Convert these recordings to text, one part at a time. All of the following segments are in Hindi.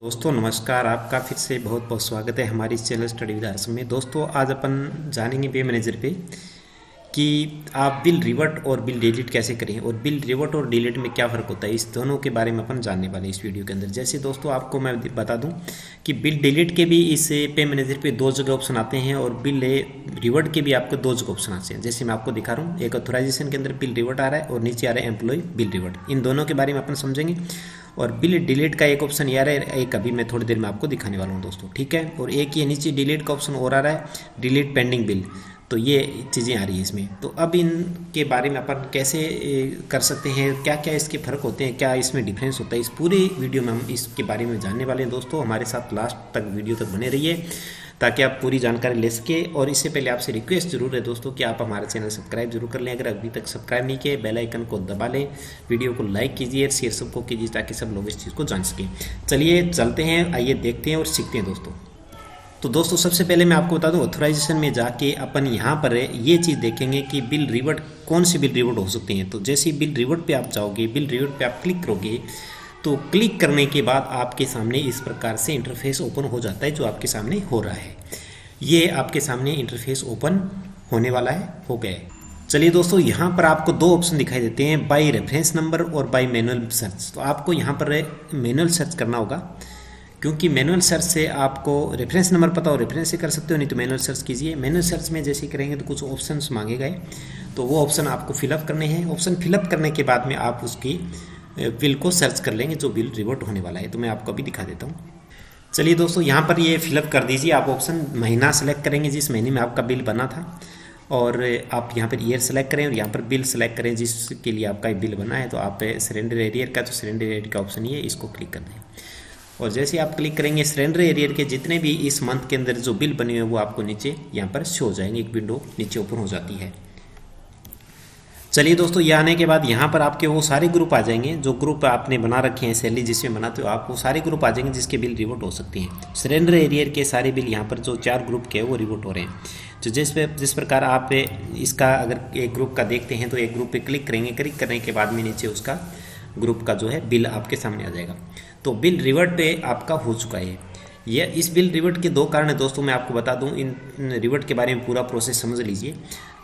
दोस्तों नमस्कार। आपका फिर से बहुत बहुत स्वागत है हमारी इस चैनल स्टडी विद आर्स में। दोस्तों आज अपन जानेंगे पे मैनेजर पे कि आप बिल रिवर्ट और बिल डिलीट कैसे करें और बिल रिवर्ट और डिलीट में क्या फ़र्क होता है, इस दोनों के बारे में अपन जानने वाले हैं इस वीडियो के अंदर। जैसे दोस्तों आपको मैं बता दूं कि बिल डिलीट के भी इस पे मैनेजर पे दो जगह ऑप्शन आते हैं और बिल रिवर्ट के भी आपको दो जगह ऑप्शन आते हैं। जैसे मैं आपको दिखा रहा हूँ, एक ऑथोराइजेशन के अंदर बिल रिवर्ट आ रहा है और नीचे आ रहा है एम्प्लॉय बिल रिवर्ट। इन दोनों के बारे में अपन समझेंगे। और बिल डिलीट का एक ऑप्शन ये आ रहा है, एक अभी मैं थोड़ी देर में आपको दिखाने वाला हूँ दोस्तों, ठीक है। और एक ये नीचे डिलीट का ऑप्शन और आ रहा है, डिलीट पेंडिंग बिल। तो ये चीज़ें आ रही है इसमें। तो अब इनके बारे में अपन कैसे कर सकते हैं, क्या क्या इसके फ़र्क होते हैं, क्या इसमें डिफरेंस होता है, इस पूरी वीडियो में हम इसके बारे में जानने वाले हैं दोस्तों। हमारे साथ लास्ट तक वीडियो तक बने रहिए ताकि आप पूरी जानकारी ले सके। और इससे पहले आपसे रिक्वेस्ट जरूर है दोस्तों कि आप हमारे चैनल सब्सक्राइब जरूर कर लें। अगर अभी तक सब्सक्राइब नहीं किए, बेल आइकन को दबा लें, वीडियो को लाइक कीजिए, शेयर सबको कीजिए ताकि सब लोग इस चीज़ को जान सकें। चलिए चलते हैं, आइए देखते हैं और सीखते हैं दोस्तों। तो दोस्तों सबसे पहले मैं आपको बता दूं, ऑथोराइजेशन में जाके अपन यहाँ पर ये चीज़ देखेंगे कि बिल रिवर्ट कौन सी बिल रिवर्ट हो सकती हैं। तो जैसे बिल रिवर्ट पे आप जाओगे, बिल रिवर्ट पे आप क्लिक करोगे, तो क्लिक करने के बाद आपके सामने इस प्रकार से इंटरफेस ओपन हो जाता है, जो आपके सामने हो रहा है। ये आपके सामने इंटरफेस ओपन होने वाला है, हो गया है। चलिए दोस्तों, यहाँ पर आपको दो ऑप्शन दिखाई देते हैं, बाय रेफरेंस नंबर और बाय मैनुअल सर्च। तो आपको यहाँ पर मैनुअल सर्च करना होगा, क्योंकि मैनुअल सर्च से आपको रेफरेंस नंबर पता हो, रेफरेंस से कर सकते हो, नहीं तो मैनुअल सर्च कीजिए। मैनुअल सर्च में जैसे करेंगे तो कुछ ऑप्शंस मांगे गए, तो वो ऑप्शन आपको फिलअप करने हैं। ऑप्शन फिलअप करने के बाद में आप उसकी बिल को सर्च कर लेंगे जो बिल रिवर्ट होने वाला है। तो मैं आपको अभी दिखा देता हूँ। चलिए दोस्तों, यहाँ पर ये फिलअप कर दीजिए। आप ऑप्शन महीना सेलेक्ट करेंगे जिस महीने में आपका बिल बना था, और आप यहाँ पर ईयर सेलेक्ट करें और यहाँ पर बिल सेलेक्ट करें जिसके लिए आपका बिल बना है। तो आप सरेंडर एरियर का, तो सरेंडर एरियर का ऑप्शन ये, इसको क्लिक कर दें। और जैसे आप क्लिक करेंगे, सरेंडर एरियर के जितने भी इस मंथ के अंदर जो बिल बने हुए हैं वो आपको नीचे यहाँ पर शो हो जाएंगे, एक विंडो नीचे ओपन हो जाती है। चलिए दोस्तों, ये आने के बाद यहाँ पर आपके वो सारे ग्रुप आ जाएंगे जो ग्रुप आपने बना रखे हैं, सैलरी जिसमें बनाते हो आप, वो सारे ग्रुप आ जाएंगे जिसके बिल रिवर्ट हो सकती हैं। सरेंडर एरियर के सारे बिल यहाँ पर जो 4 ग्रुप के वो रिवर्ट हो रहे हैं। तो जिस प्रकार आप इसका अगर एक ग्रुप का देखते हैं तो एक ग्रुप पे क्लिक करेंगे, क्लिक करने के बाद में नीचे उसका ग्रुप का जो है बिल आपके सामने आ जाएगा। तो बिल रिवर्ट पे आपका हो चुका है। ये इस बिल रिवर्ट के दो कारण है दोस्तों, मैं आपको बता दूं। इन रिवर्ट के बारे में पूरा प्रोसेस समझ लीजिए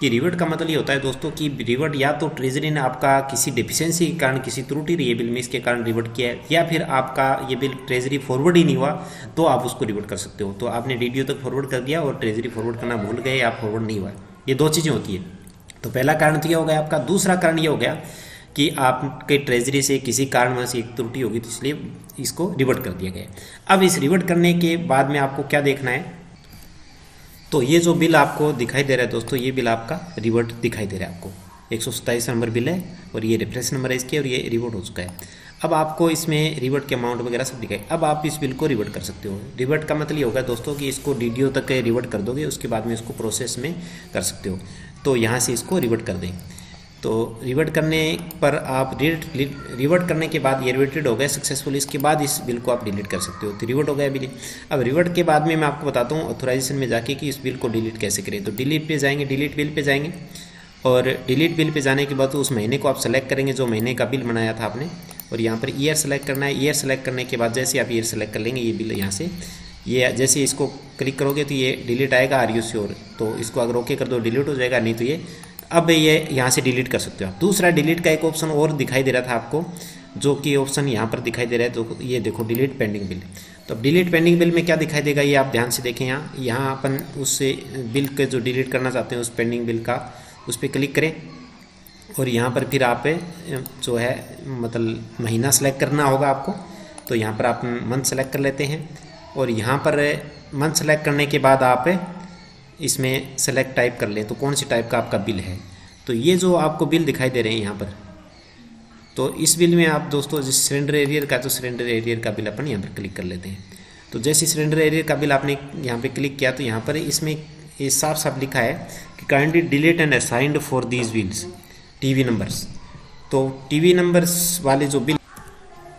कि रिवर्ट का मतलब ये होता है दोस्तों कि रिवर्ट या तो ट्रेजरी ने आपका किसी डेफिशिएंसी के कारण, किसी त्रुटि रही है बिल में, इसके कारण रिवर्ट किया है, या फिर आपका ये बिल ट्रेजरी फॉरवर्ड ही नहीं हुआ तो आप उसको रिवर्ट कर सकते हो। तो आपने डीडीओ तक फॉरवर्ड कर दिया और ट्रेजरी फॉरवर्ड करना भूल गए या फॉरवर्ड नहीं हुआ, ये दो चीज़ें होती है। तो पहला कारण तो यह हो गया आपका। दूसरा कारण ये हो गया कि आपके ट्रेजरी से किसी कारण से एक त्रुटि होगी, तो इसलिए इसको रिवर्ट कर दिया गया। अब इस रिवर्ट करने के बाद में आपको क्या देखना है, तो ये जो बिल आपको दिखाई दे रहा है दोस्तों, ये बिल आपका रिवर्ट दिखाई दे रहा है आपको। 127 नंबर बिल है और ये रेफरेंस नंबर है इसके, और ये रिवर्ट हो चुका है। अब आपको इसमें रिवर्ट के अमाउंट वगैरह सब दिखाई। अब आप इस बिल को रिवर्ट कर सकते हो। रिवर्ट का मतलब ये होगा दोस्तों कि इसको डीडीओ तक रिवर्ट कर दोगे, उसके बाद में इसको प्रोसेस में कर सकते हो। तो यहाँ से इसको रिवर्ट कर दें। तो रिवर्ट करने पर आप रिवर्ट करने के बाद ये रिवर्टेड हो गया सक्सेसफुल, इसके बाद इस बिल को आप डिलीट कर सकते हो। तो रिवर्ट हो गया बिल। अब रिवर्ट के बाद में मैं आपको बताता हूँ ऑथोराइजेशन में जाके कि इस बिल को डिलीट कैसे करें। तो डिलीट पे जाएंगे, डिलीट बिल पे जाएंगे, और डिलीट बिल पे जाने के बाद तो उस महीने को आप सेलेक्ट करेंगे जो महीने का बिल बनाया था आपने, और यहाँ पर ईयर सेलेक्ट करना है। ईयर सेलेक्ट करने के बाद जैसे आप ईयर सेलेक्ट कर लेंगे, ये बिल यहाँ से, ये जैसे इसको क्लिक करोगे तो ये डिलीट आएगा, आर यू श्योर। तो इसको अगर ओके कर दो डिलीट हो जाएगा, नहीं तो ये अब ये यहाँ से डिलीट कर सकते हो आप। दूसरा डिलीट का एक ऑप्शन और दिखाई दे रहा था आपको, जो कि ऑप्शन यहाँ पर दिखाई दे रहा है। तो ये देखो, डिलीट पेंडिंग बिल। तो डिलीट पेंडिंग बिल में क्या दिखाई देगा ये आप ध्यान से देखें। यहाँ अपन उस बिल के जो डिलीट करना चाहते हैं उस पेंडिंग बिल का, उस पर क्लिक करें, और यहाँ पर फिर आप जो है मतलब महीना सेलेक्ट करना होगा आपको। तो यहाँ पर आप मंथ सेलेक्ट कर लेते हैं, और यहाँ पर मंथ सेलेक्ट करने के बाद आप इसमें सेलेक्ट टाइप कर लें, तो कौन सी टाइप का आपका बिल है। तो ये जो आपको बिल दिखाई दे रहे हैं यहाँ पर, तो इस बिल में आप दोस्तों जिस सिलेंडर एरियर का, तो सिलेंडर एरियर का बिल अपन यहाँ पर क्लिक कर लेते हैं। तो जैसे सिलेंडर एरियर का बिल आपने यहाँ पे क्लिक किया, तो यहाँ पर इसमें ये साफ साफ लिखा है कि kindly delete and assigned for these bills TV numbers. तो टीवी नंबर्स वाले जो बिल,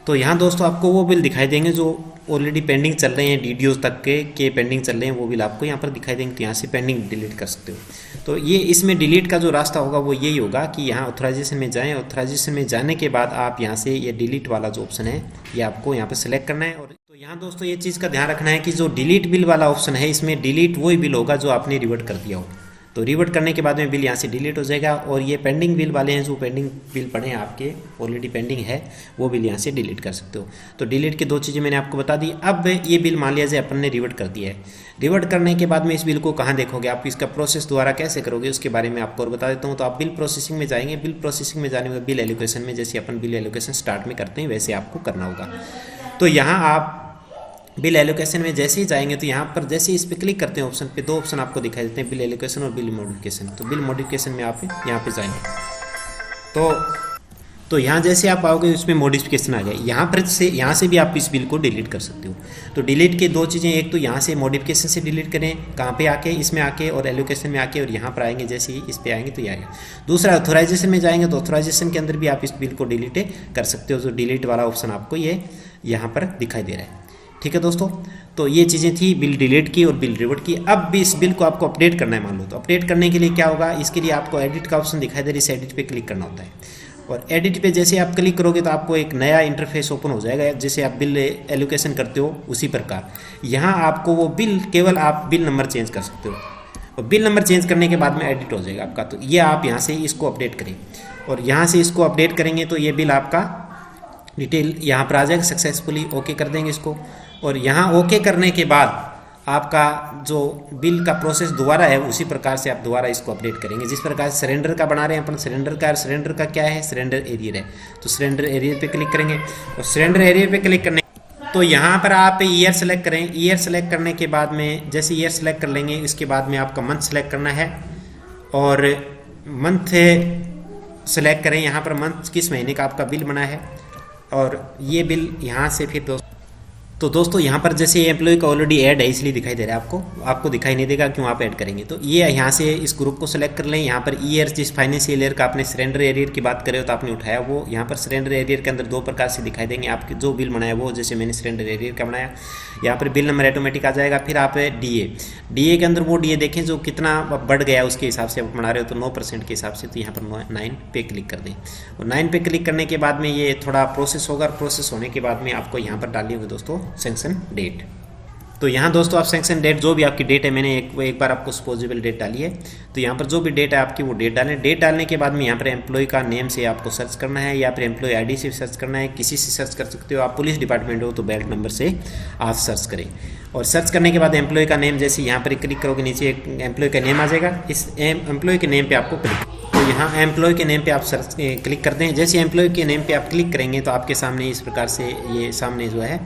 तो यहाँ दोस्तों आपको वो बिल दिखाई देंगे जो ऑलरेडी पेंडिंग चल रहे हैं, डीडीओ तक के पेंडिंग चल रहे हैं, वो बिल आपको यहाँ पर दिखाई देंगे। तो यहाँ से पेंडिंग डिलीट कर सकते हो। तो ये इसमें डिलीट का जो रास्ता होगा वो यही होगा कि यहाँ ऑथराइजेशन में जाएं। ऑथराइजेशन में जाने के बाद आप यहाँ से ये डिलीट वाला जो ऑप्शन है ये आपको यहाँ पर सेलेक्ट करना है, और तो यहाँ दोस्तों ये चीज़ का ध्यान रखना है कि जो डिलीट बिल वाला ऑप्शन है, इसमें डिलीट वही बिल होगा जो आपने रिवर्ट कर दिया हो। तो रिवर्ट करने के बाद में बिल यहाँ से डिलीट हो जाएगा, और ये पेंडिंग बिल वाले हैं, जो पेंडिंग बिल पड़े हैं आपके ऑलरेडी पेंडिंग है, वो बिल यहाँ से डिलीट कर सकते हो। तो डिलीट की 2 चीज़ें मैंने आपको बता दी। अब ये बिल मान लिया जाए अपन ने रिवर्ट कर दिया है, रिवर्ट करने के बाद में इस बिल को कहाँ देखोगे, आप इसका प्रोसेस दोबारा कैसे करोगे उसके बारे में आपको और बता देता हूँ। तो आप बिल प्रोसेसिंग में जाएंगे, बिल प्रोसेसिंग में जाने के बाद बिल एलोकेशन में, जैसे अपन बिल एलोकेशन स्टार्ट में करते हैं वैसे आपको करना होगा। तो यहाँ आप बिल एलोकेशन में जैसे ही जाएंगे तो यहाँ पर जैसे ही इस पर क्लिक करते हैं ऑप्शन पे, 2 ऑप्शन आपको दिखाई देते हैं, बिल एलोकेशन और बिल मॉडिफिकेशन। तो बिल मॉडिफिकेशन में आप यहाँ पे जाएंगे तो यहाँ जैसे आप आओगे उसमें मॉडिफिकेशन आ गया। यहाँ से भी आप इस बिल को डिलीट कर सकते हो। तो डिलीट की 2 चीज़ें, एक तो यहाँ से मॉडिफिकेशन से डिलीट करें, कहाँ पे आके, इसमें आके और एलोकेशन में आके, और यहाँ पर आएंगे जैसे ही इस पे आएंगे तो ये आएगा। दूसरा ऑथोराइजेशन में जाएंगे तो ऑथोराइजेशन के अंदर भी आप इस बिल को डिलीट कर सकते हो। जो डिलीट वाला ऑप्शन आपको ये यहाँ पर दिखाई दे रहा है। ठीक है दोस्तों, तो ये चीज़ें थी बिल डिलीट की और बिल रिवर्ट की। अब भी इस बिल को आपको अपडेट करना है मान लो, तो अपडेट करने के लिए क्या होगा, इसके लिए आपको एडिट का ऑप्शन दिखाई दे रहा है, इस एडिट पे क्लिक करना होता है। और एडिट पे जैसे आप क्लिक करोगे तो आपको एक नया इंटरफेस ओपन हो जाएगा, जैसे आप बिल एलोकेशन करते हो उसी प्रकार। यहाँ आपको वो बिल, केवल आप बिल नंबर चेंज कर सकते हो, और बिल नंबर चेंज करने के बाद में एडिट हो जाएगा आपका। तो ये आप यहाँ से इसको अपडेट करें, और यहाँ से इसको अपडेट करेंगे तो ये बिल आपका डिटेल यहाँ पर आ जाएगा। सक्सेसफुली ओके कर देंगे इसको, और यहाँ ओके करने के बाद आपका जो बिल का प्रोसेस दोबारा है उसी प्रकार से आप दोबारा इसको अपडेट करेंगे। जिस प्रकार से सरेंडर का बना रहे हैं अपन, सरेंडर का क्या है, सरेंडर एरियर है। तो सरेंडर एरियर पे क्लिक करेंगे, और सरेंडर एरियर पे क्लिक करने तो यहाँ पर आप ईयर सेलेक्ट करें। ईयर सेलेक्ट करने के बाद में जैसे ईयर सेलेक्ट कर लेंगे, इसके बाद में आपका मंथ सेलेक्ट करना है, और मंथ सेलेक्ट करें। यहाँ पर मंथ किस महीने का आपका बिल बना है, और ये बिल यहाँ से फिर दोस्तों यहाँ पर जैसे एम्प्लॉय का ऑलरेडी ऐड है इसलिए दिखाई दे रहा है आपको दिखाई नहीं देगा क्यों, आप ऐड करेंगे। तो ये यहाँ से इस ग्रुप को सेलेक्ट कर लें। यहाँ पर ईयर, जिस फाइनेंशियल ईयर का आपने सरेंडर एरियर की बात करें तो आपने उठाया वो, यहाँ पर सरेंडर एरियर के अंदर 2 प्रकार से दिखाई देंगे आपके जो बिल बनाया वो, जैसे मैंने सरेंडर एरियर का बनाया, यहाँ पर बिल नंबर ऑटोमेटिक आ जाएगा। फिर आप डीए के अंदर वो डीए देखें जो कितना बढ़ गया उसके हिसाब से आप बना रहे हो, तो 9% के हिसाब से, तो यहाँ पर 9 पे क्लिक कर दें। और 9 पे क्लिक करने के बाद में ये थोड़ा प्रोसेस होगा, और प्रोसेस होने के बाद में आपको यहाँ पर डालनी होगी दोस्तों सैंक्शन डेट। तो यहाँ दोस्तों आप सैंक्शन डेट, जो भी आपकी डेट है, मैंने एक बार आपको सपोजेबल डेट डाली है, तो यहाँ पर जो भी डेट है आपकी वो डेट डालें। डेट डालने के बाद में यहाँ पर एम्प्लॉय का नेम से आपको सर्च करना है, या फिर एम्प्लॉय आईडी से सर्च करना है, किसी से सर्च कर सकते हो। आप पुलिस डिपार्टमेंट हो तो बेल्ट नंबर से आप सर्च करें। और सर्च करने के बाद एम्प्लॉय का नेम, जैसे यहाँ पर क्लिक करोगे नीचे एम्प्लॉय का नेम आ जाएगा, इस एम्प्लॉय के नेम पर आपको क्लिक, तो यहाँ एम्प्लॉय के नेम पे आप सर्च क्लिक करते हैं। जैसे एम्प्लॉय के नेम पे आप क्लिक करेंगे तो आपके सामने इस प्रकार से ये सामने जो है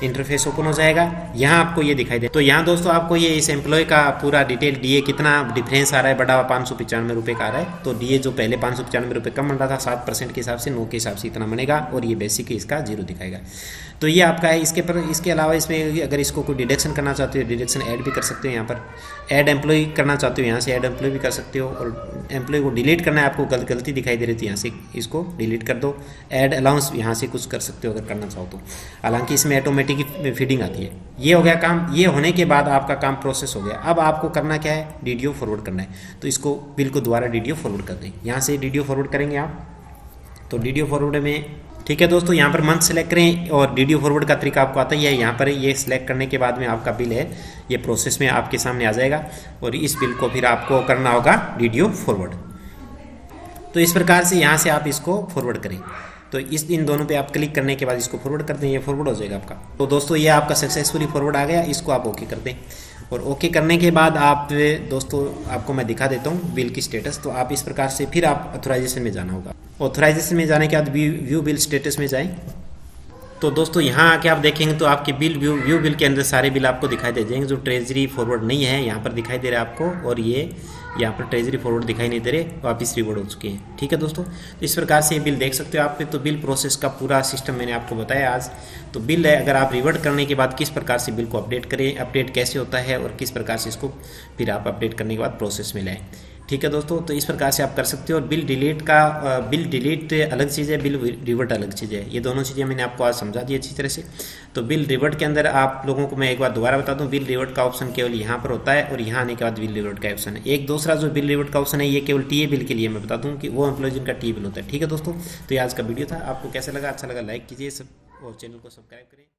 इंटरफेस ओपन हो जाएगा। यहाँ आपको ये दिखाई दे, तो यहाँ दोस्तों आपको ये इस एम्प्लॉय का पूरा डिटेल, डीए कितना डिफरेंस आ रहा है, बढ़ा हुआ 595 रुपये का आ रहा है। तो डीए जो पहले 595 रुपये कम बन रहा था 7% के हिसाब से, 9 के हिसाब से इतना बनेगा, और ये बेसिक इसका 0 दिखाएगा। तो ये आपका है। इसके अलावा इसमें अगर इसको कोई डिडक्शन करना चाहते हो, डिडक्शन ऐड भी कर सकते हो। यहाँ पर ऐड एम्प्लॉय करना चाहते हो, यहाँ से ऐड एम्प्लॉय भी कर सकते हो। और एम्प्लॉय को डिलीट करना है, आपको गलती दिखाई दे रही थी, यहाँ से इसको डिलीट कर दो। ऐड अलाउंस यहाँ से कुछ कर सकते हो अगर करना चाहो तो, हालांकि इसमें ऑटोमेटिक फीडिंग आती है। ये हो गया काम। ये होने के बाद आपका काम प्रोसेस हो गया। अब आपको करना क्या है, डीडीओ फॉरवर्ड करना है। तो इसको बिल को दोबारा डीडीओ फॉरवर्ड कर दें। यहाँ से डीडीओ फॉरवर्ड करेंगे आप, तो डीडीओ फॉरवर्ड में ठीक है दोस्तों, यहाँ पर मंथ सेलेक्ट करें, और डीडीओ फॉरवर्ड का तरीका आपको आता ही है। यहाँ पर ये सिलेक्ट करने के बाद में आपका बिल है ये प्रोसेस में आपके सामने आ जाएगा, और इस बिल को फिर आपको करना होगा डीडीओ फॉरवर्ड। तो इस प्रकार से यहाँ से आप इसको फॉरवर्ड करें। तो इन दोनों पे आप क्लिक करने के बाद इसको फॉरवर्ड कर दें, ये फॉरवर्ड हो जाएगा आपका। तो दोस्तों ये आपका सक्सेसफुली फॉरवर्ड आ गया। इसको आप ओके कर दें, और ओके करने के बाद आप दोस्तों आपको मैं दिखा देता हूँ बिल की स्टेटस। तो आप इस प्रकार से फिर आप ऑथराइजेशन में जाना होगा। ऑथराइजेशन में जाने के बाद व्यू बिल स्टेटस में जाएं। तो दोस्तों यहाँ आके आप देखेंगे तो आपके बिल व्यू बिल के अंदर सारे बिल आपको दिखाई दे जाएंगे। जो ट्रेजरी फॉरवर्ड नहीं है यहाँ पर दिखाई दे रहा है आपको, और ये यहाँ पर ट्रेजरी फॉरवर्ड दिखाई नहीं दे रहे, वापस रिवॉर्ड हो चुके हैं। ठीक है दोस्तों, तो इस प्रकार से ये बिल देख सकते हो आपके। तो बिल प्रोसेस का पूरा सिस्टम मैंने आपको बताया आज। तो बिल है, अगर आप रिवर्ट करने के बाद किस प्रकार से बिल को अपडेट करें, अपडेट कैसे होता है, और किस प्रकार से इसको फिर आप अपडेट करने के बाद प्रोसेस में लाएँ। ठीक है दोस्तों, तो इस प्रकार से आप कर सकते हो। और बिल डिलीट अलग चीज़ है, बिल रिवर्ट अलग चीज़ है। ये दोनों चीज़ें मैंने आपको आज समझा दी अच्छी तरह से। तो बिल रिवर्ट के अंदर आप लोगों को मैं एक बार दोबारा बता दूं, बिल रिवर्ट का ऑप्शन केवल यहाँ पर होता है, और यहाँ आने के बाद बिल रिवर्ट का ऑप्शन है। एक दूसरा जो बिल रिवर्ट का ऑप्शन है ये केवल टीए बिल के लिए मैं बता दूँ कि वो एम्प्लॉय जिनका टीए बिल होता है। ठीक है दोस्तों, तो ये आज का वीडियो था। आपको कैसा लगा, अच्छा लगा लाइक कीजिए सब, और चैनल को सब्सक्राइब करें।